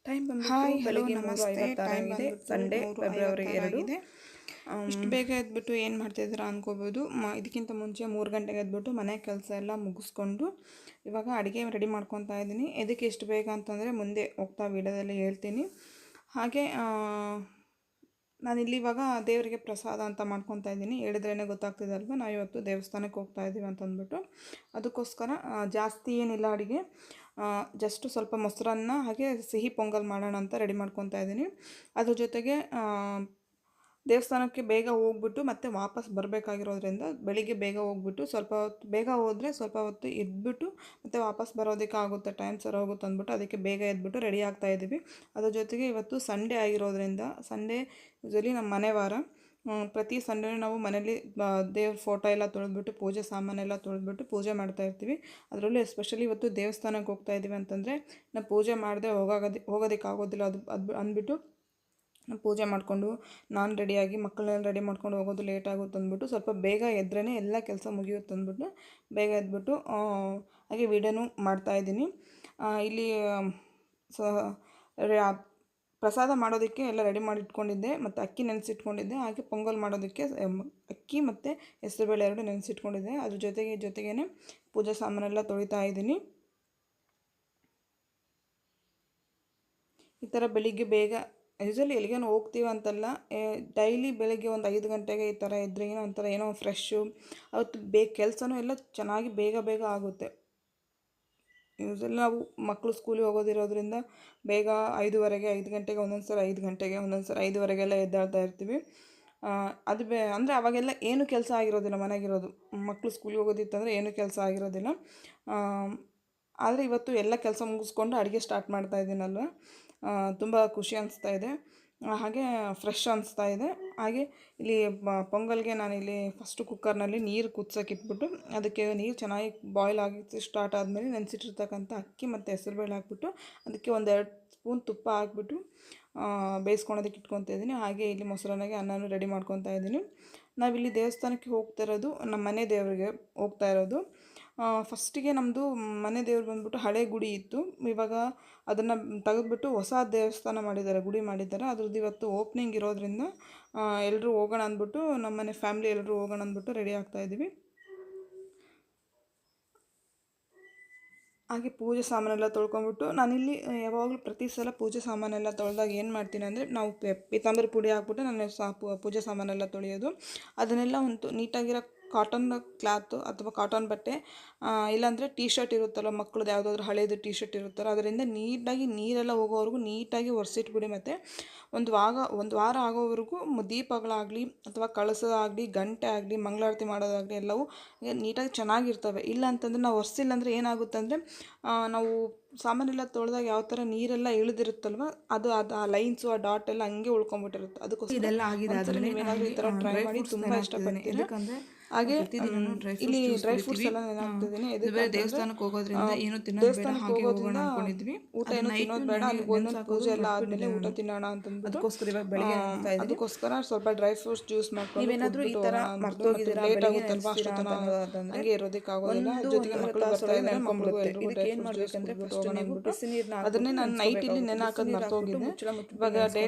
Time ಬಂದ್ಬಿಟ್ಟು hi hello ಬೆಳಗ್ಗೆ ನಮಸ್ತೆ. 3:56 ಟೈಮ್ ಆಗಿದೆ. ಬಂದ್ಬಿಟ್ಟು ಸಂಡೇ ಫೆಬ್ರವರಿ 2. 3:56 ಇಷ್ಟು ಬೇಗ ಎದ್ಬಿಟ್ಟು ಏನು ಮಾಡ್ತಾಯಿದ್ದೀರಾ ಅನ್ಕೋಬೋದು. ಇದಕ್ಕಿಂತ ಮುಂಚೆ 3 ಗಂಟೆಗೆ ಎದ್ಬಿಟ್ಟು ಮನೆ ಕೆಲಸ ಎಲ್ಲ ಮುಗಿಸ್ಕೊಂಡು ಇವಾಗ ಅಡುಗೆ ರೆಡಿ ಮಾಡ್ಕೊತಾ ಇದ್ದೀನಿ. ಎದಕ್ಕೆ ಎಷ್ಟು ಬೇಗ ಅಂತಂದರೆ ಮುಂದೆ ಹೋಗ್ತಾ ವಿಡಿಯೋದಲ್ಲಿ ಹೇಳ್ತೀನಿ. ಹಾಗೆ ನಾನಿಲ್ಲಿ ಇವಾಗ ದೇವರಿಗೆ ಪ್ರಸಾದ ಅಂತ ಮಾಡ್ಕೊತಾ ಇದ್ದೀನಿ. ಹೇಳಿದ್ರೇ ಗೊತ್ತಾಗ್ತಿದೆ ಅಲ್ವಾ, ನಾವು ಇವತ್ತು ದೇವಸ್ಥಾನಕ್ಕೆ ಹೋಗ್ತಾ ಇದ್ದೀವಿ ಅಂತಂದ್ಬಿಟ್ಟು. ಅದಕ್ಕೋಸ್ಕರ ಜಾಸ್ತಿ ಏನಿಲ್ಲ ಅಡುಗೆ, ಜಸ್ಟ್ ಸ್ವಲ್ಪ ಮೊಸರನ್ನ ಹಾಗೆ ಸಿಹಿ ಪೊಂಗಲ್ ಮಾಡೋಣ ಅಂತ ರೆಡಿ ಮಾಡ್ಕೊತಾ ಇದ್ದೀನಿ. ಅದ್ರ ಜೊತೆಗೆ ದೇವಸ್ಥಾನಕ್ಕೆ ಬೇಗ ಹೋಗ್ಬಿಟ್ಟು ಮತ್ತೆ ವಾಪಸ್ ಬರಬೇಕಾಗಿರೋದ್ರಿಂದ ಬೆಳಿಗ್ಗೆ ಬೇಗ ಹೋಗ್ಬಿಟ್ಟು ಸ್ವಲ್ಪ ಹೊತ್ತು ಬೇಗ ಹೋದರೆ ಸ್ವಲ್ಪ ಹೊತ್ತು ಎದ್ಬಿಟ್ಟು ಮತ್ತು ವಾಪಸ್ ಬರೋದಕ್ಕೆ ಆಗುತ್ತೆ, ಟೈಮ್ ಸರಿ ಹೋಗುತ್ತೆ ಅಂದ್ಬಿಟ್ಟು ಅದಕ್ಕೆ ಬೇಗ ಎದ್ಬಿಟ್ಟು ರೆಡಿ ಆಗ್ತಾ ಇದ್ದೀವಿ. ಅದ್ರ ಜೊತೆಗೆ ಇವತ್ತು ಸಂಡೇ ಆಗಿರೋದ್ರಿಂದ, ಸಂಡೇ ಯೂಶಲಿ ನಮ್ಮ ಮನೆ ವಾರ, ಪ್ರತಿ ಸಂಡೇ ನಾವು ಮನೇಲಿ ದೇವ್ರ ಫೋಟೋ ಎಲ್ಲ ತೊಳೆದ್ಬಿಟ್ಟು ಪೂಜೆ ಸಾಮಾನೆಲ್ಲ ತೊಳೆದ್ಬಿಟ್ಟು ಪೂಜೆ ಮಾಡ್ತಾ ಇರ್ತೀವಿ. ಅದರಲ್ಲೂ ಎಸ್ಪೆಷಲಿ ಇವತ್ತು ದೇವಸ್ಥಾನಕ್ಕೆ ಹೋಗ್ತಾ ಇದ್ದೀವಿ ಅಂತಂದರೆ ನಾವು ಪೂಜೆ ಮಾಡದೆ ಹೋಗೋದಕ್ಕೆ ಆಗೋದಿಲ್ಲ. ಅದು ಅಂದ್ಬಿಟ್ಟು ಪೂಜೆ ಮಾಡಿಕೊಂಡು ನಾನು ರೆಡಿಯಾಗಿ ಮಕ್ಕಳನ್ನೆಲ್ಲ ರೆಡಿ ಮಾಡ್ಕೊಂಡು ಹೋಗೋದು ಲೇಟ್ ಆಗುತ್ತೆ ಅಂದ್ಬಿಟ್ಟು ಸ್ವಲ್ಪ ಬೇಗ ಎದ್ರೇ ಎಲ್ಲ ಕೆಲಸ ಮುಗಿಯುತ್ತೆ ಅಂದ್ಬಿಟ್ಟು ಬೇಗ ಎದ್ಬಿಟ್ಟು ಹಾಗೆ ವೀಡಿಯೋನು ಮಾಡ್ತಾಯಿದ್ದೀನಿ. ಇಲ್ಲಿ ಪ್ರಸಾದ ಮಾಡೋದಕ್ಕೆ ಎಲ್ಲ ರೆಡಿ ಮಾಡಿ ಇಟ್ಕೊಂಡಿದ್ದೆ, ಮತ್ತು ಅಕ್ಕಿ ನೆನೆಸಿಟ್ಕೊಂಡಿದ್ದೆ. ಹಾಗೆ ಪೊಂಗಲ್ ಮಾಡೋದಕ್ಕೆ ಅಕ್ಕಿ ಮತ್ತು ಹೆಸರುಬೇಳೆ 2 ನೆನೆಸಿಟ್ಕೊಂಡಿದ್ದೆ. ಅದ್ರ ಜೊತೆಗೇ ಪೂಜಾ ಸಾಮಾನೆಲ್ಲ ತೊಳಿತಾ ಇದ್ದೀನಿ. ಈ ಥರ ಬೆಳಿಗ್ಗೆ ಬೇಗ ಯೂಶಲಿ ಎಲ್ಲಿಗೇನು ಹೋಗ್ತೀವಿ ಅಂತಲ್ಲ, ಡೈಲಿ ಬೆಳಗ್ಗೆ ಒಂದು 5 ಗಂಟೆಗೆ ಈ ಥರ ಇದ್ದರೆ ಏನೋ ಫ್ರೆಶ್ಶು, ಅವತ್ತು ಕೆಲಸನೂ ಎಲ್ಲ ಚೆನ್ನಾಗಿ ಬೇಗ ಆಗುತ್ತೆ. ಯೂಶಲಿ ನಾವು ಮಕ್ಕಳು ಸ್ಕೂಲಿಗೆ ಹೋಗೋದಿರೋದ್ರಿಂದ ಬೇಗ 5:15, 5 ಗಂಟೆಗೆ, ಒಂದೊಂದು ಸಲ 5 ಗಂಟೆಗೆ, ಒಂದೊಂದು ಸಲ 5:15 ಎದ್ದೇಳ್ತಾ ಇರ್ತೀವಿ. ಅದು ಅಂದರೆ ಅವಾಗೆಲ್ಲ ಏನು ಕೆಲಸ ಆಗಿರೋದಿಲ್ಲ, ಮನೆಗಿರೋದು. ಮಕ್ಕಳು ಸ್ಕೂಲಿಗೆ ಹೋಗೋದಿತ್ತಂದರೆ ಏನೂ ಕೆಲಸ ಆಗಿರೋದಿಲ್ಲ. ಆದರೆ ಇವತ್ತು ಎಲ್ಲ ಕೆಲಸ ಮುಗಿಸ್ಕೊಂಡು ಅಡುಗೆ ಸ್ಟಾರ್ಟ್ ಮಾಡ್ತಾ ಇದ್ದೀನಲ್ವ, ತುಂಬ ಖುಷಿ ಅನಿಸ್ತಾ ಇದೆ, ಹಾಗೆ ಫ್ರೆಶ್ ಅನಿಸ್ತಾ ಇದೆ. ಹಾಗೆ ಇಲ್ಲಿ ಪೊಂಗಲ್ಗೆ ನಾನಿಲ್ಲಿ ಫಸ್ಟು ಕುಕ್ಕರ್ನಲ್ಲಿ ನೀರು ಕುದಿಸೋಕೆ ಇಟ್ಬಿಟ್ಟು ಅದಕ್ಕೆ ನೀರು ಚೆನ್ನಾಗಿ ಬಾಯ್ಲ್ ಆಗಿ ಸ್ಟಾರ್ಟ್ ಆದಮೇಲೆ ನೆನೆಸಿಟ್ಟಿರ್ತಕ್ಕಂಥ ಅಕ್ಕಿ ಮತ್ತು ಹೆಸರುಬೇಳೆ ಹಾಕ್ಬಿಟ್ಟು ಅದಕ್ಕೆ 1-2 ಸ್ಪೂನ್ ತುಪ್ಪ ಹಾಕ್ಬಿಟ್ಟು ಬೇಯಿಸ್ಕೊಳೋದಕ್ಕೆ ಇಟ್ಕೊತಾ ಇದ್ದೀನಿ. ಹಾಗೆ ಇಲ್ಲಿ ಮೊಸರನ್ನಾಗೆ ಅನ್ನನೂ ರೆಡಿ ಮಾಡ್ಕೊತಾ ಇದ್ದೀನಿ. ನಾವಿಲ್ಲಿ ದೇವಸ್ಥಾನಕ್ಕೆ ಹೋಗ್ತಾ ಇರೋದು ನಮ್ಮ ಮನೆ ದೇವರಿಗೆ ಹೋಗ್ತಾ ಇರೋದು. ಫಸ್ಟಿಗೆ ನಮ್ಮದು ಮನೆ ದೇವ್ರು ಬಂದ್ಬಿಟ್ಟು ಹಳೆ ಗುಡಿ ಇತ್ತು. ಇವಾಗ ಅದನ್ನು ತೆಗೆದ್ಬಿಟ್ಟು ಹೊಸ ದೇವಸ್ಥಾನ ಮಾಡಿದ್ದಾರೆ, ಗುಡಿ ಮಾಡಿದ್ದಾರೆ. ಅದ್ರದ್ದು ಇವತ್ತು ಓಪ್ನಿಂಗ್ ಇರೋದ್ರಿಂದ ಎಲ್ಲರೂ ಹೋಗೋಣ ಅಂದ್ಬಿಟ್ಟು, ನಮ್ಮ ಮನೆ ಫ್ಯಾಮ್ಲಿ ಎಲ್ಲರೂ ಹೋಗೋಣ ಅಂದ್ಬಿಟ್ಟು ರೆಡಿ ಆಗ್ತಾಯಿದ್ದೀವಿ. ಹಾಗೆ ಪೂಜೆ ಸಾಮಾನೆಲ್ಲ ತೊಳ್ಕೊಂಬಿಟ್ಟು ನಾನಿಲ್ಲಿ ಯಾವಾಗಲೂ ಪ್ರತಿ ಸಲ ಪೂಜೆ ಸಾಮಾನೆಲ್ಲ ತೊಳೆದಾಗ ಏನು ಮಾಡ್ತೀನಿ ಅಂದರೆ, ನಾವು ಪೀತಾಂಬರಿ ಪುಡಿ ಹಾಕ್ಬಿಟ್ಟು ನಾನು ಪೂಜೆ ಸಾಮಾನೆಲ್ಲ ತೊಳೆಯೋದು. ಅದನ್ನೆಲ್ಲ ಒಂದು ನೀಟಾಗಿರೋ ಕಾಟನ್ ಕ್ಲಾತು ಅಥವಾ ಕಾಟನ್ ಬಟ್ಟೆ, ಇಲ್ಲಾಂದರೆ ಟೀ ಶರ್ಟ್ ಇರುತ್ತಲ್ಲ ಮಕ್ಕಳದ್ದು, ಯಾವುದಾದ್ರೂ ಹಳೇದು ಟೀ ಶರ್ಟ್ ಇರುತ್ತಲ್ಲ, ಅದರಿಂದ ನೀಟಾಗಿ ನೀರೆಲ್ಲ ಹೋಗೋವರೆಗೂ ನೀಟಾಗಿ ಒರೆಸಿಟ್ಬಿಡಿ. ಮತ್ತು ಒಂದು ವಾರ ಆಗೋವರೆಗೂ ದೀಪಗಳಾಗಲಿ ಅಥವಾ ಕಳಸ ಆಗಲಿ, ಗಂಟೆ ಆಗಲಿ, ಮಂಗಳಾರತಿ ಮಾಡೋದಾಗಲಿ ಎಲ್ಲವೂ ನೀಟಾಗಿ ಚೆನ್ನಾಗಿರ್ತವೆ. ಇಲ್ಲ ಅಂತಂದರೆ ನಾವು ಒರೆಸಿಲ್ಲ ಅಂದರೆ ಏನಾಗುತ್ತೆ ಅಂದರೆ, ನಾವು ಸಾಮಾನೆಲ್ಲ ತೊಳೆದಾಗ ಯಾವ ಥರ ನೀರೆಲ್ಲ ಇಳಿದಿರುತ್ತಲ್ವ, ಅದು ಆ ಲೈನ್ಸು ಆ ಡಾಟ್ ಎಲ್ಲ ಹಂಗೆ ಉಳ್ಕೊಂಡ್ಬಿಟ್ಟಿರುತ್ತೆ. ಅದಕ್ಕೋಸ್ಕರ ಇದೆಲ್ಲ ಆಗಿದೆ ನೀವೇನಾದರೂ ಈ ಥರ ಟ್ರೈ ಮಾಡಿ, ತುಂಬ ಇಷ್ಟಪಡ್ತೀನಿ. ಹಾಗೆ ಇಲ್ಲಿ ಡ್ರೈ ಫ್ರೂಟ್ಸ್ ಎಲ್ಲ ನೆನಾಕ್ತಿದ್ದೀನಿ. ದೇವಸ್ಥಾನಕ್ಕೆ ಹೋಗೋದ್ರಿಂದ ಏನು ತಿನ್ನೋದು ಬೇಡ, ಹಾಗೆ ಹೋಗೋಣ ಅನ್ಕೊಂಡಿದ್ವಿ. ಊಟ ಏನು ತಿನ್ನೋದು ಬೇಡ, ಅಲ್ಲಿ ಹೋದ್ಮೇಲೆ ಪೂಜೆ ಎಲ್ಲ ಆದಮೇಲೆ ಊಟ ತಿನ್ನೋಣ ಅಂತಂದ್ಬಿಟ್ಟು ಅದಕ್ಕೋಸ್ಕರ ಇವಾಗ ಬೆಳಿಗ್ಗೆ ಅದಕ್ಕೋಸ್ಕರ ಸ್ವಲ್ಪ ಡ್ರೈ ಫ್ರೂಟ್ಸ್ ಜ್ಯೂಸ್ ಮಾಡ್ಕೊಂಡು ನೀವೇನಾದರೂ ಈ ಥರ ಮರ್ತೋಗಿದ್ದೀರಾ, ಲೇಟ್ ಆಗುತ್ತಲ್ವಾ, ಅಷ್ಟೊತ್ತನ ಹಂಗೆ ಇರೋದಕ್ಕೆ ಆಗೋದಿಲ್ಲ. ಜೊತೆಗೆ ಮಕ್ಕಳು ಬರ್ತಾ ಇದ್ದಾರೆ, ಮಕ್ಕಳಿಗೂ ಎಲ್ರಿಗೂ ಡ್ರೈ ಫ್ರೂಟ್ಸ್ ಜ್ಯೂಸ್ ಕೊಟ್ಬಿಟ್ಟು ಅಂದ್ಬಿಟ್ಟು ಅದನ್ನೇ ನಾನು ನೈಟ್ ಇಲ್ಲಿ ನೆನೆ ಹಾಕೋದು ಮರ್ತೋಗಿದ್ದೆ. ಇವಾಗ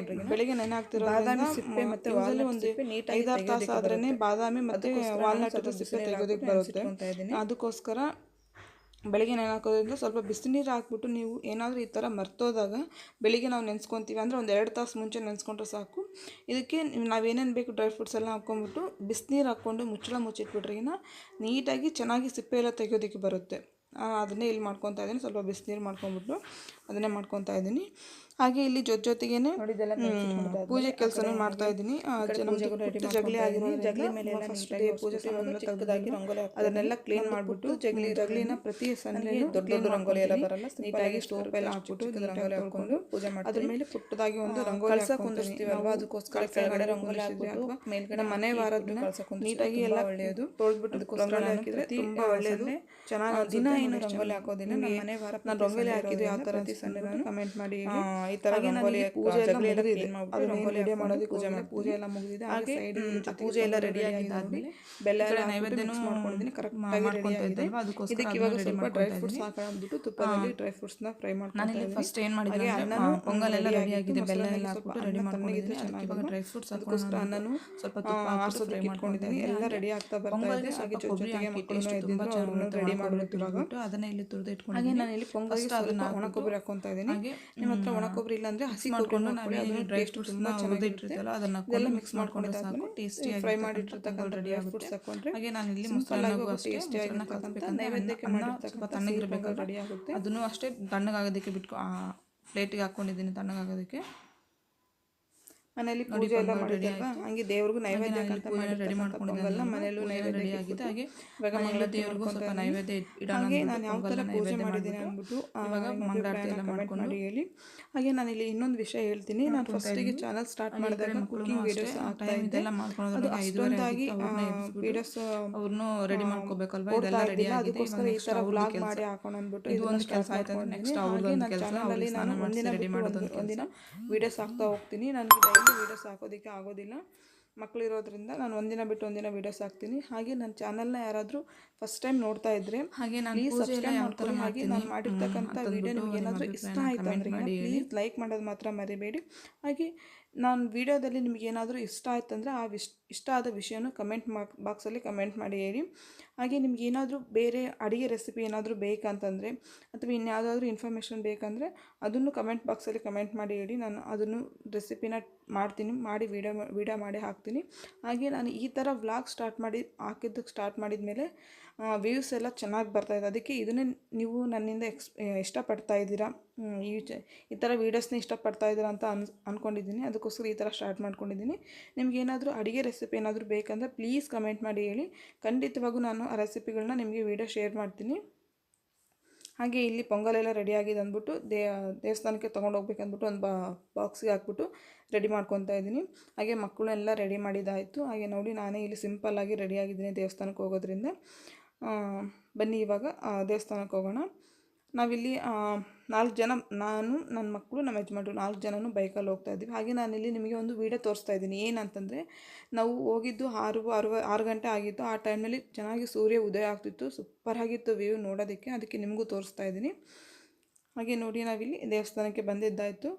ಬೆಳಿಗ್ಗೆ ನೆನೆ ಹಾಕ್ತಿರೋದ್ರಿಂದ ಸಿಪ್ಪೆ ಮತ್ತು ಒಂದು 5-6 ತಾಸು ಆದ್ರೇ ಬಾದಾಮಿ ಮತ್ತು ವಾಲ್ನಟ್ ಸಿಪ್ಪೆ ತೆಗೆಯೋದಕ್ಕೆ ಬರುತ್ತೆ. ಅದಕ್ಕೋಸ್ಕರ ಬೆಳಿಗ್ಗೆ ನೆನೆ ಹಾಕೋದ್ರಿಂದ ಸ್ವಲ್ಪ ಬಿಸಿನೀರು ಹಾಕ್ಬಿಟ್ಟು, ನೀವು ಏನಾದರೂ ಈ ಥರ ಮರ್ತೋದಾಗ ಬೆಳಿಗ್ಗೆ ನಾವು ನೆನೆಸ್ಕೊತೀವಿ ಅಂದರೆ ಒಂದು 2 ತಾಸು ಮುಂಚೆ ನೆನೆಸ್ಕೊಂಡ್ರೆ ಸಾಕು. ಇದಕ್ಕೆ ನಾವೇನೇನು ಬೇಕು ಡ್ರೈ ಫ್ರೂಟ್ಸ್ ಎಲ್ಲ ಹಾಕ್ಕೊಂಬಿಟ್ಟು ಬಿಸಿನೀರು ಹಾಕ್ಕೊಂಡು ಮುಚ್ಚಳ ಮುಚ್ಚಿಟ್ಬಿಟ್ರೆ ನೀಟಾಗಿ ಚೆನ್ನಾಗಿ ಸಿಪ್ಪೆ ಎಲ್ಲ ತೆಗೆಯೋದಕ್ಕೆ ಬರುತ್ತೆ. ಅದನ್ನೇ ಇಲ್ಲಿ ಮಾಡ್ಕೊತಾ ಇದ್ದೀನಿ, ಸ್ವಲ್ಪ ಬಿಸಿನೀರು ಮಾಡ್ಕೊಂಬಿಟ್ಟು ಅದನ್ನೇ ಮಾಡ್ಕೊತಾ ಇದ್ದೀನಿ. ಹಾಗೆ ಇಲ್ಲಿ ಜೊತೆಗೇ ಪೂಜೆ ಕೆಲಸನೂ ಮಾಡ್ತಾ ಇದ್ದೀನಿ. ಜಗಲಿ ಆಗಿರೋದ್ರಿಂದ ಫಸ್ಟ್ ಡೇ ಪೂಜೆ ಸಾಮಾನೆಲ್ಲ ತೆಗೆದಾಕಿ ಅದನ್ನೆಲ್ಲ ಕ್ಲೀನ್ ಮಾಡಿಬಿಟ್ಟು ಜಗಲಿನ ಪ್ರತಿ ಸಂಡೇ ದೊಡ್ಡ ರಂಗೋಲಿ ಎಲ್ಲ ಬರಲ್ಲ, ನೀಟಾಗಿ ಸ್ಟೋಪ್ ಎಲ್ಲ ಹಾಕ್ಬಿಟ್ಟು ರಂಗೋಲಿ ಹಾಕೊಂಡು ಪೂಜೆ ಮಾಡಿ ಅದ್ರ ಮೇಲೆ ಪುಟ್ಟದಾಗಿ ಒಂದು ರಂಗೋಲಿ ಕುಂದಿರ್ತೀವಲ್ವ, ಅದಕ್ಕೋಸ್ಕರ ಕೆಳಗಡೆ ರಂಗೋಲಿ ಹಾಕ್ಬಿಟ್ಟು ಮೇಲ್ಗಡೆ ಮನೆ ವಾರದನ್ನ ನೀಟಾಗಿ ಎಲ್ಲ ಒಳ್ಳೆಯದು ತೊಳೆದ್ಬಿಟ್ಟು ರಂಗೋಲಿ ಹಾಕಿದ್ರೆ ತುಂಬ ಒಳ್ಳೆಯದು, ಚೆನ್ನಾಗಿ ದಿನ ಏನು ರಂಗೋಲಿ ಹಾಕೋದಿಲ್ಲ. ನಮ್ಮ ಮನೆ ವಾರ ನಾನು ರಂಗೋಲಿ ಹಾಕಿದ್ದು ಯಾವ ಥರ ಸಂಡೇ ನಾನು ಕಮೆಂಟ್ ಮಾಡಿ ಹೇಳಿ. ಈ ಥರ ರಂಗೋಲಿ ಪೂಜೆ ಎಲ್ಲ ಮುಗಿದಿದೆ, ಅದನ್ನ ರೆಡಿ ಮಾಡೋದಕ್ಕೆ ಪೂಜೆ ಎಲ್ಲ ಮುಗಿದಿದೆ. ಹಾಗೆ ಪೂಜೆ ಎಲ್ಲ ರೆಡಿ ಆಗಿದ್ದಾದ್ಮೇಲೆ ಬೆಲ್ಲ ಎಲ್ಲ ನೈವೇದ್ಯನೂ ಮಾಡ್ಕೊಂಡಿದ್ದೀನಿ, ಕರೆಕ್ಟಾಗಿ ರೆಡಿ ಆಗಿದೆ. ಇದಕ್ಕೆ ಇವಾಗ ಸ್ವಲ್ಪ ಡ್ರೈ ಫ್ರೂಟ್ಸ್ ಹಾಕೋಣ ಅಂದ್ಬಿಟ್ಟು ತುಪ್ಪದಲ್ಲಿ ಡ್ರೈ ಫ್ರೂಟ್ಸ್ನ ಫ್ರೈ ಮಾಡ್ಕೊಂಡು ಫಸ್ಟ್ ಏನು ಮಾಡಿದ್ರೆ ಅನ್ನನೂ ಪೊಂಗಲ್ ಎಲ್ಲ ರೆಡಿ ಆಗಿದೆ, ಬೆಲ್ಲ ಎಲ್ಲ ಹಾಕ್ಬಿಟ್ಟು ರೆಡಿ ಮಾಡ್ಕೊಂಡಿದ್ದೀನಿ. ಅದಕ್ಕೆ ಇವಾಗ ಡ್ರೈ ಫ್ರೂಟ್ಸ್ ಹಾಕೊಂಡು ಅನ್ನನೂ ಸ್ವಲ್ಪ ತುಪ್ಪ ಹಾಕಿ ಇಟ್ಕೊಂಡಿದ್ದೀನಿ. ಎಲ್ಲ ರೆಡಿ ಆಗ್ತಾ ಬರ್ತಾ ಇದೆ. ಹಾಗೆ ಜೊತೆಗೆ ಮಕ್ಕಳು ತುಂಬಾ ಚೆನ್ನಾಗಿ ರೆಡಿ ಮಾಡ್ಬಿಟ್ಟು ಅದನ್ನ ಇಲ್ಲಿ ತುರಿದು ಇಟ್ಕೊಂಡು ಹಾಗೆ ನಾನು ಇಲ್ಲಿ ಪೊಂಗಲ್ ಅದನ್ನ ಒಣ ಕೊಬ್ಬರಿ ಹಾಕೊಂತಾ ಇದ್ದೀನಿ. ನಿಮ್ಮ ಹತ್ರ ಒಣ ಕೊಬ್ಬರಿ ಇಲ್ಲ ಅಂದ್ರೆ ಹಸಿ ಕೊಬ್ಬರಿನ ಹಾಕೊಳ್ಳಿ, ಅದನ್ನ ಡ್ರೈ ಫ್ರೂಟ್ಸ್ ತುಂಬಾ ಚೆನ್ನಾಗಿ ಇಟ್ಟಿರ್ತೀವಲ್ಲ ಅದನ್ನ ಎಲ್ಲ ಮಿಕ್ಸ್ ಮಾಡ್ಕೊಂಡು ಸಾಕು, ಟೇಸ್ಟಿಯಾಗಿ ಫ್ರೈ ಮಾಡಿಟ್ಟಿರ್ತಕ್ಕಂಥ ಡ್ರೈ ಫ್ರೂಟ್ಸ್ ಹಾಕೊಂಡ್ರೆ ಹಾಗೆ ನಾನು ಇಲ್ಲಿ ಮೊಸರನ್ನಗೂ ಅಷ್ಟೇ ಟೇಸ್ಟಿಯಾಗಿ ನೈವೇದ್ಯಕ್ಕೆ ಮಾಡಿರ್ತಕ್ಕಂಥ ತಣ್ಣಗಿರಬೇಕು, ರೆಡಿ ಆಗುತ್ತೆ. ಅದನ್ನು ಅಷ್ಟೇ ತಣ್ಣಗಾಗೋದಕ್ಕೆ ಬಿಟ್ಟು ಪ್ಲೇಟಿಗೆ ಹಾಕೊಂಡಿದ್ದೀನಿ ತಣ್ಣಗಾಗೋದಕ್ಕೆ. ಮನೆಯಲ್ಲಿ ಪೂಜೆ ಎಲ್ಲ ಮಾಡಿದ್ದಲ್ವಾ, ಹಂಗೆ ದೇವ್ರಿಗೂ ನೈವೇದ್ಯಕ್ಕೆ ಅಂತ ರೆಡಿ ಮಾಡ್ಕೊಂಡಿದ್ದಲ್ಲ, ಮನೆಯಲ್ಲೂ ನೈವೇದ್ಯ ರೆಡಿ ಆಗಿದೆ. ಹಾಗೆ ಇವಾಗ ಮಂಗಳ ದೇವ್ರಿಗೂ ಸ್ವಲ್ಪ ನೈವೇದ್ಯ ಇಡೋಣ. ಹಾಗೆ ನಾನು ಯಾವ ಥರ ಪೂಜೆ ಮಾಡಿದ್ದೀನಿ ಅಂದ್ಬಿಟ್ಟು ಇವಾಗ ಮಂಗಳಾರತಿ ಎಲ್ಲ ಮಾಡ್ಕೊಂಡು ಹೇಳಿ. ಹಾಗೆ ನಾನು ಇಲ್ಲಿ ಇನ್ನೊಂದು ವಿಷಯ ಹೇಳ್ತೀನಿ. ನಾನು ಫಸ್ಟಿಗೆ ಚಾನಲ್ ಸ್ಟಾರ್ಟ್ ಮಾಡಿದಾಗ ಕುಕಿಂಗ್ ವೀಡಿಯೋಸ್ ಆಗ್ತಾ ಇದ್ದೆ, ಅದು ಅಷ್ಟೊಂದಾಗಿ ವೀಡಿಯೋಸ್ ಅವ್ರನ್ನೂ ರೆಡಿ ಮಾಡ್ಕೋಬೇಕಲ್ವಾ, ಇದೆಲ್ಲ ರೆಡಿ ಆಗಿದೆ. ಅದಕ್ಕೋಸ್ಕರ ಈ ಥರ ವ್ಲಾಗ್ ಮಾಡಿ ಹಾಕೋಣ ಅಂದ್ಬಿಟ್ಟು ಇದು ಒಂದು ಕೆಲಸ ಆಯ್ತು. ನೆಕ್ಸ್ಟ್ ಅವ್ರದ್ದು ಚಾನಲಲ್ಲಿ ನಾನು ಒಂದಿನ ವೀಡಿಯೋಸ್ ಹಾಕ್ತಾ ಹೋಗ್ತೀನಿ. ನನಗೆ ವೀಡಿಯೋಸ್ ಹಾಕೋದಕ್ಕೆ ಆಗೋದಿಲ್ಲ, ಮಕ್ಕಳು ಇರೋದ್ರಿಂದ ನಾನು ಒಂದಿನ ಬಿಟ್ಟು ಒಂದಿನ ವೀಡಿಯೋಸ್ ಹಾಕ್ತೀನಿ. ಹಾಗೆ ನನ್ನ ಚಾನಲ್ನ ಯಾರಾದರೂ ಫಸ್ಟ್ ಟೈಮ್ ನೋಡ್ತಾ ಇದ್ದರೆ ಹಾಗೆ ಪ್ಲೀಸ್ ಸಬ್ಸ್ಕ್ರೈಬ್ ಮಾಡ್ಕೊಳ್ಳಿ. ಹಾಗೆ ನಾನು ಮಾಡಿರ್ತಕ್ಕಂಥ ವೀಡಿಯೋ ನಿಮ್ಗೆ ಏನಾದರೂ ಇಷ್ಟ ಆಯಿತು ಅಂದರೆ ಪ್ಲೀಸ್ ಲೈಕ್ ಮಾಡೋದು ಮಾತ್ರ ಮರಿಬೇಡಿ. ಹಾಗೆ ನಾನು ವೀಡಿಯೋದಲ್ಲಿ ನಿಮ್ಗೆ ಏನಾದರೂ ಇಷ್ಟ ಆಯ್ತಂದರೆ ಇಷ್ಟ ಆದ ವಿಷಯನೂ ಕಮೆಂಟ್ ಬಾಕ್ಸಲ್ಲಿ ಕಮೆಂಟ್ ಮಾಡಿ ಹೇಳಿ. ಹಾಗೆ ನಿಮ್ಗೆ ಏನಾದರೂ ಬೇರೆ ಅಡುಗೆ ರೆಸಿಪಿ ಏನಾದರೂ ಬೇಕಂತಂದರೆ ಅಥವಾ ಇನ್ಯಾವುದಾದ್ರೂ ಇನ್ಫಾರ್ಮೇಷನ್ ಬೇಕಂದರೆ ಅದನ್ನು ಕಮೆಂಟ್ ಬಾಕ್ಸಲ್ಲಿ ಕಮೆಂಟ್ ಮಾಡಿ ಹೇಳಿ, ನಾನು ಅದನ್ನು ರೆಸಿಪಿನ ಮಾಡ್ತೀನಿ, ಮಾಡಿ ವೀಡಿಯೋ ಮಾಡಿ ಹಾಕ್ತೀನಿ. ಹಾಗೆ ನಾನು ಈ ಥರ ವ್ಲಾಗ್ ಹಾಕಿದ್ದಕ್ಕೆ ಸ್ಟಾರ್ಟ್ ಮಾಡಿದ ಮೇಲೆ ವ್ಯೂಸ್ ಎಲ್ಲ ಚೆನ್ನಾಗಿ ಬರ್ತಾಯಿದೆ. ಅದಕ್ಕೆ ಇದನ್ನೇ ನೀವು ನನ್ನಿಂದ ಇಷ್ಟಪಡ್ತಾ ಇದ್ದೀರಾ, ಈ ಥರ ವೀಡಿಯೋಸ್ನ ಇಷ್ಟಪಡ್ತಾ ಇದ್ದೀರಾ ಅಂತ ಅಂದ್ಕೊಂಡಿದ್ದೀನಿ. ಅದಕ್ಕೋಸ್ಕರ ಈ ಥರ ಸ್ಟಾರ್ಟ್ ಮಾಡ್ಕೊಂಡಿದ್ದೀನಿ. ನಿಮಗೇನಾದರೂ ಅಡುಗೆ ರೆಸಿಪಿ ಏನಾದರೂ ಬೇಕಂದರೆ ಪ್ಲೀಸ್ ಕಮೆಂಟ್ ಮಾಡಿ ಹೇಳಿ, ಖಂಡಿತವಾಗೂ ನಾನು ಆ ರೆಸಿಪಿಗಳನ್ನ ನಿಮಗೆ ವೀಡಿಯೋ ಶೇರ್ ಮಾಡ್ತೀನಿ. ಹಾಗೆ ಇಲ್ಲಿ ಪೊಂಗಲೆಲ್ಲ ರೆಡಿ ಆಗಿದೆ ಅಂದ್ಬಿಟ್ಟು ದೇವಸ್ಥಾನಕ್ಕೆ ತೊಗೊಂಡೋಗ್ಬೇಕಂದ್ಬಿಟ್ಟು ಒಂದು ಬಾಕ್ಸಿಗೆ ಹಾಕ್ಬಿಟ್ಟು ರೆಡಿ ಮಾಡ್ಕೊತಾ ಇದ್ದೀನಿ. ಹಾಗೆ ಮಕ್ಕಳೆಲ್ಲ ರೆಡಿ ಮಾಡಿದ್ದಾಯಿತು. ಹಾಗೆ ನೋಡಿ ನಾನೇ ಇಲ್ಲಿ ಸಿಂಪಲ್ಲಾಗಿ ರೆಡಿಯಾಗಿದ್ದೀನಿ ದೇವಸ್ಥಾನಕ್ಕೆ ಹೋಗೋದ್ರಿಂದ. ಬನ್ನಿ ಇವಾಗ ದೇವಸ್ಥಾನಕ್ಕೆ ಹೋಗೋಣ. ನಾವಿಲ್ಲಿ 4 ಜನ, ನಾನು ನನ್ನ ಮಕ್ಕಳು ನಮ್ಮ ಯಜಮಾನ್ರು 4 ಜನನೂ ಬೈಕಲ್ಲಿ ಹೋಗ್ತಾ ಇದ್ದೀವಿ. ಹಾಗೆ ನಾನಿಲ್ಲಿ ನಿಮಗೆ ಒಂದು ವೀಡಿಯೋ ತೋರಿಸ್ತಾ ಇದ್ದೀನಿ. ಏನಂತಂದರೆ ನಾವು ಹೋಗಿದ್ದು 6 ಗಂಟೆ ಆಗಿತ್ತು. ಆ ಟೈಮ್ನಲ್ಲಿ ಚೆನ್ನಾಗಿ ಸೂರ್ಯ ಉದಯ ಆಗ್ತಿತ್ತು, ಸೂಪರಾಗಿತ್ತು ವ್ಯೂ ನೋಡೋದಕ್ಕೆ. ಅದಕ್ಕೆ ನಿಮಗೂ ತೋರಿಸ್ತಾ ಇದ್ದೀನಿ. ಹಾಗೆ ನೋಡಿ ನಾವಿಲ್ಲಿ ದೇವಸ್ಥಾನಕ್ಕೆ ಬಂದಿದ್ದಾಯಿತು.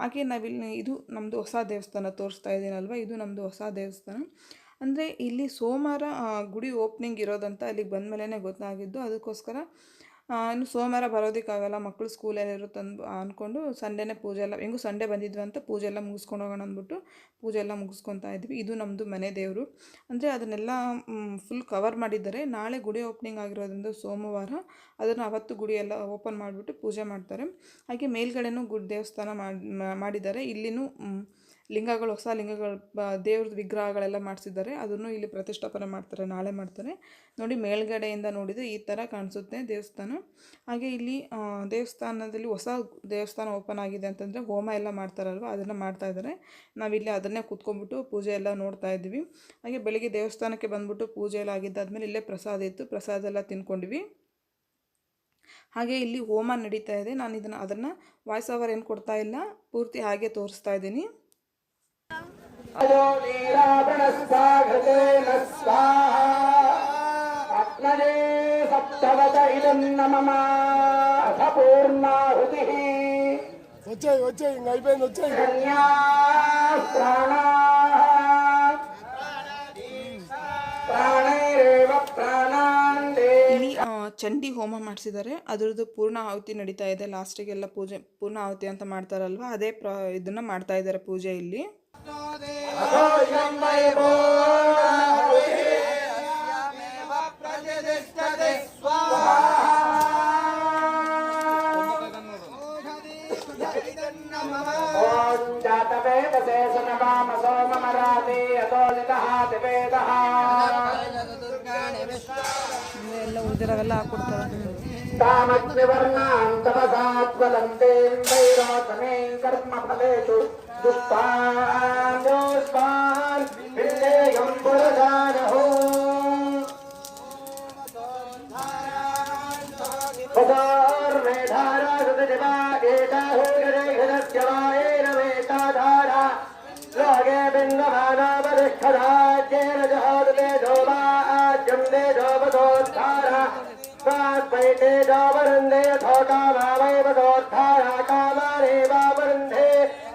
ಹಾಗೆ ನಾವಿಲ್ಲಿ ಇದು ನಮ್ಮದು ಹೊಸ ದೇವಸ್ಥಾನ ತೋರಿಸ್ತಾ ಇದ್ದೀನಲ್ವ, ಇದು ನಮ್ಮದು ಹೊಸ ದೇವಸ್ಥಾನ. ಅಂದರೆ ಇಲ್ಲಿ ಸೋಮವಾರ ಗುಡಿ ಓಪನಿಂಗ್ ಇರೋದಂತ ಅಲ್ಲಿಗೆ ಬಂದಮೇಲೆ ಗೊತ್ತಾಗಿದ್ದು. ಅದಕ್ಕೋಸ್ಕರ ಇನ್ನು ಸೋಮವಾರ ಬರೋದಕ್ಕಾಗಲ್ಲ, ಮಕ್ಕಳು ಸ್ಕೂಲಲ್ಲಿ ಇರುತ್ತೆ ಅಂದ್ಕೊಂಡು ಸಂಡೇನೇ ಪೂಜೆ ಎಲ್ಲ, ಹೆಂಗೂ ಸಂಡೇ ಬಂದಿದ್ವಿ ಅಂತ ಪೂಜೆ ಎಲ್ಲ ಮುಗಿಸ್ಕೊಂಡು ಹೋಗೋಣ ಅಂದ್ಬಿಟ್ಟು ಪೂಜೆ ಎಲ್ಲ ಮುಗಿಸ್ಕೊತಾ ಇದ್ವಿ. ಇದು ನಮ್ಮದು ಮನೆ ದೇವರು. ಅಂದರೆ ಅದನ್ನೆಲ್ಲ ಫುಲ್ ಕವರ್ ಮಾಡಿದ್ದಾರೆ. ನಾಳೆ ಗುಡಿ ಓಪನಿಂಗ್ ಆಗಿರೋದ್ರಿಂದ ಸೋಮವಾರ ಅದನ್ನು ಅವತ್ತು ಗುಡಿ ಎಲ್ಲ ಓಪನ್ ಮಾಡಿಬಿಟ್ಟು ಪೂಜೆ ಮಾಡ್ತಾರೆ. ಹಾಗೆ ಮೇಲ್ಗಡೆನೂ ದೇವಸ್ಥಾನ ಮಾಡಿದ್ದಾರೆ. ಇಲ್ಲಿನೂ ಲಿಂಗಗಳು, ಹೊಸ ಲಿಂಗಗಳು, ದೇವ್ರದ್ದು ವಿಗ್ರಹಗಳೆಲ್ಲ ಮಾಡಿಸಿದ್ದಾರೆ. ಅದನ್ನು ಇಲ್ಲಿ ಪ್ರತಿಷ್ಠಾಪನೆ ಮಾಡ್ತಾರೆ, ನಾಳೆ ಮಾಡ್ತಾರೆ. ನೋಡಿ ಮೇಲ್ಗಡೆಯಿಂದ ನೋಡಿದರೆ ಈ ಥರ ಕಾಣಿಸುತ್ತೆ ದೇವಸ್ಥಾನ. ಹಾಗೆ ಇಲ್ಲಿ ದೇವಸ್ಥಾನದಲ್ಲಿ ಹೊಸ ದೇವಸ್ಥಾನ ಓಪನ್ ಆಗಿದೆ ಅಂತಂದರೆ ಹೋಮ ಎಲ್ಲ ಮಾಡ್ತಾರಲ್ವ, ಅದನ್ನು ಮಾಡ್ತಾಯಿದ್ದಾರೆ. ನಾವಿಲ್ಲಿ ಅದನ್ನೇ ಕೂತ್ಕೊಂಡ್ಬಿಟ್ಟು ಪೂಜೆ ಎಲ್ಲ ನೋಡ್ತಾ ಇದ್ವಿ. ಹಾಗೆ ಬೆಳಿಗ್ಗೆ ದೇವಸ್ಥಾನಕ್ಕೆ ಬಂದ್ಬಿಟ್ಟು ಪೂಜೆ ಎಲ್ಲ ಆಗಿದ್ದಾದಮೇಲೆ ಇಲ್ಲೇ ಪ್ರಸಾದ ಇತ್ತು, ಪ್ರಸಾದ ಎಲ್ಲ ತಿನ್ಕೊಂಡ್ವಿ. ಹಾಗೆ ಇಲ್ಲಿ ಹೋಮ ನಡೀತಾ ಇದೆ. ನಾನು ಅದನ್ನು ವಾಯ್ಸ್ ಓವರ್ ಏನು ಕೊಡ್ತಾ ಇಲ್ಲ, ಪೂರ್ತಿ ಹಾಗೆ ತೋರಿಸ್ತಾ ಇದ್ದೀನಿ. अजो नीरावृणस्वाघृतेन स्वाहा अग्नये सप्तवत इदन्न मम अथ पूर्णाहुतिः వచ్చాయి ఇంక అయిపోయింది వచ్చాయి ಪ್ರಾಣೈರೇವ ಪ್ರಾಣಾಂದೇ. ಇಲ್ಲಿ ಚಂಡಿ ಹೋಮ ಮಾಡಿಸಿದ್ದಾರೆ, ಅದರದ್ದು ಪೂರ್ಣ ಆಹುತಿ ನಡೀತಾ ಇದೆ. ಲಾಸ್ಟಿಗೆಲ್ಲ ಪೂಜೆ ಪೂರ್ಣ ಆಹುತಿ ಅಂತ ಮಾಡ್ತಾರಲ್ವ, ಅದೇ ಇದನ್ನು ಮಾಡ್ತಾ ಇದ್ದಾರೆ ಪೂಜೆ ಇಲ್ಲಿ. ಎಲ್ಲ ಉಳಿದಿರೋವೆಲ್ಲ ಹಾಕ್ಕೊಡ್ತಾರೆ. ಕರ್ಮ ಫಲೇಶು ದುಷ್ಪಾನ್ ವಿಲೇಯಂ ಪುರದಾನಹೋ ಪದಾರ್ ಮೇಧಾರ तेजावरुन्धे यथोका भावैव दोर्धारा कामारेवावरुन्धे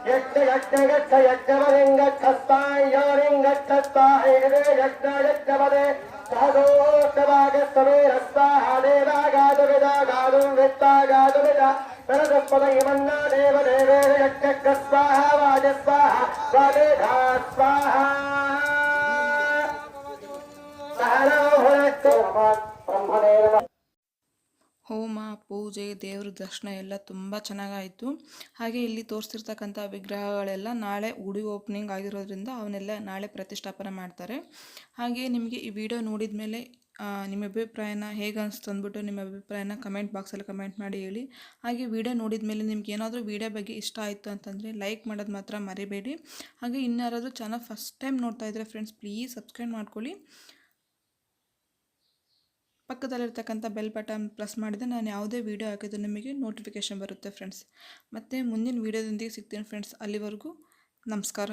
यज्ञ यज्ञ यज्ञ यज्ञवलिङ्गच्छस्ताय योलिङ्गच्छस्ताय यज्ञ साधोस्तवागस्तवेरस्वाहा देवागातुविदा गातुं वित्तागातुविदा परदस्पदयमन्ना देवदेवेन यज्ञ स्वाहा वाजस्वाहा वादेधा स्वाहा सहनो भुनक्तु ब्रह्मणे नमः। ಹೋಮ ಪೂಜೆ ದೇವ್ರ ದರ್ಶನ ಎಲ್ಲ ತುಂಬ ಚೆನ್ನಾಗಾಯಿತು. ಹಾಗೆ ಇಲ್ಲಿ ತೋರಿಸ್ತಿರ್ತಕ್ಕಂಥ ವಿಗ್ರಹಗಳೆಲ್ಲ ನಾಳೆ ಗುಡಿ ಓಪನಿಂಗ್ ಆಗಿರೋದ್ರಿಂದ ಅವನ್ನೆಲ್ಲ ನಾಳೆ ಪ್ರತಿಷ್ಠಾಪನೆ ಮಾಡ್ತಾರೆ. ಹಾಗೆ ನಿಮಗೆ ಈ ವಿಡಿಯೋ ನೋಡಿದ ಮೇಲೆ ನಿಮ್ಮ ಅಭಿಪ್ರಾಯನ ಹೇಗೆ ಅನಿಸ್ತು ಅಂದ್ಬಿಟ್ಟು ನಿಮ್ಮ ಅಭಿಪ್ರಾಯನ ಕಮೆಂಟ್ ಬಾಕ್ಸಲ್ಲಿ ಕಮೆಂಟ್ ಮಾಡಿ ಹೇಳಿ. ಹಾಗೆ ವಿಡಿಯೋ ನೋಡಿದ ಮೇಲೆ ನಿಮ್ಗೆ ಏನಾದರೂ ವಿಡಿಯೋ ಬಗ್ಗೆ ಇಷ್ಟ ಆಯಿತು ಅಂತಂದರೆ ಲೈಕ್ ಮಾಡೋದು ಮಾತ್ರ ಮರಿಬೇಡಿ. ಹಾಗೆ ಇನ್ಯಾರಾದರೂ ಚಾನಲ್ ಫಸ್ಟ್ ಟೈಮ್ ನೋಡ್ತಾ ಇದ್ದರೆ ಫ್ರೆಂಡ್ಸ್ ಪ್ಲೀಸ್ ಸಬ್ಸ್ಕ್ರೈಬ್ ಮಾಡ್ಕೊಳ್ಳಿ. ಪಕ್ಕದಲ್ಲಿರ್ತಕ್ಕಂಥ ಬೆಲ್ ಬಟನ್ ಪ್ರೆಸ್ ಮಾಡಿದರೆ ನಾನು ಯಾವುದೇ ವೀಡಿಯೋ ಹಾಕಿದ್ರು ನಿಮಗೆ ನೋಟಿಫಿಕೇಷನ್ ಬರುತ್ತೆ ಫ್ರೆಂಡ್ಸ್. ಮತ್ತು ಮುಂದಿನ ವೀಡಿಯೋದೊಂದಿಗೆ ಸಿಗ್ತೀನಿ ಫ್ರೆಂಡ್ಸ್. ಅಲ್ಲಿವರೆಗೂ ನಮಸ್ಕಾರ.